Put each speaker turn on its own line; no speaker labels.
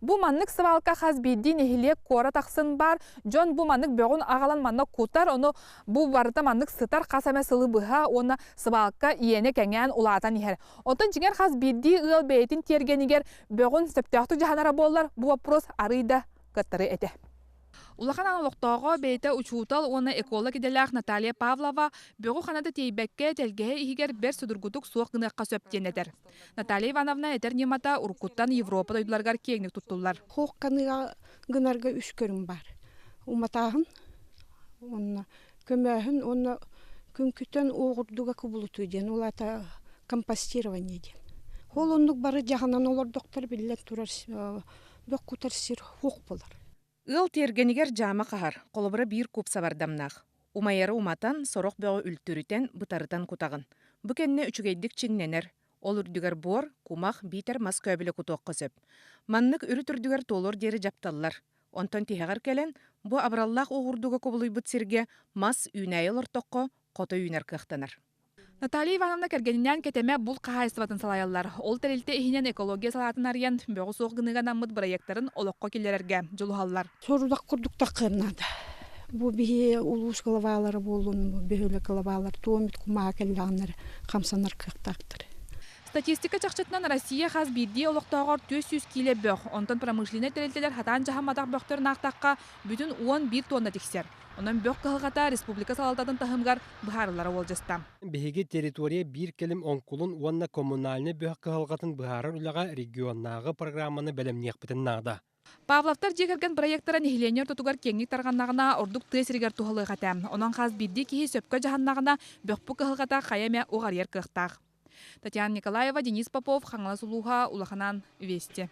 Бу маннык сыбалка хаз биддин эхилек кора тахсын бар. Жон бу маннык бөгін ағалан маннык кутар, оны бу барыта маннык сытар қасаме сылы бұға, оны сыбалка иене кәңән улатан ехер. Отын жingер хаз бидди ыл бейтін тергенігер бөгін септяқтық жаханара болар, бу вопрос арыйда кыттары әте. Улахан анылықтағы бейті учутал оны эколог иделях Наталья Павлова бөгі қанады тейбәкке телгеhe ихигер бір судыргутук суық гыныққа сөптен едер. Наталья Ивановна әтер немата Уркуттан Европа дойдыларғар кеңік тұттылар.
Хоқ қаныға гынарға үш көрім бар. Уматағын, көмәхін, оны күнкүтен оғырдуға күбіліту ден, олата компостирование ден. Ол ондық бары жағынан олар доктор білілер тұрар, бөк құтар сир хоқ болар.
Ыл тергенігер жама қағар, қолыбыры бір көп сабардамнақ. Умайары уматан сорок бөгі үлтүрітен бұтарытан кутағын. Бүкенне үчігейдік чиңненер. Ол үрдігер бор, кумақ битер мас көбілі кутуақ қысып. Маннык үрі түрдігер толыр дері жапталлар. Онтан тихағар келен, бұ абраллақ оғырдуға көбілі бұт сирге мас үйнайыл ұртоққа қоты үйнер кықтанар. Наталья Ивановна кергенинен кетеме бұл қағайсыбатын салайалар. Ол тәрелті ихинен экология салатын ариян бөғі соқ гыныған аммыд проекттарын олыққа келерерге жолуғалар.
Сорудақ құрдықтақ қырнады. Бұл бейе улуыз қалавалары болуын, бейөлі қалавалар, туомит кумаға келлағынар, қамсанар қықтақтыр.
Статистика чақчытынан Россия хаз бидди олықтағыр 400 келе бөқ. Онтан промышленный тәрелтелер хатан жағамадақ бөқтірін ақтаққа бүтін 11 тонна тексер. Онан бөқ қылғата республика салалтатын тахымгар бұхарылары ол жастам.
Беге территория бір келім онкулын уанна коммунальны бөқ қылғатын бұхарыр үліға регионнағы программаны бәлемнеқ бітін нағда.
Павловтар жекерген проекттарын ehlenер тутугар кеңник тарганнагына ордук тесиргер тухалы гатам. Онан хаз бидди кихи сөпкө жаһаннагына бөкпү кылгата хаямя угарьер кыхтак. Татьяна Николаева, Денис Попов, Хаңла Сулуха, Улаханан, Вести.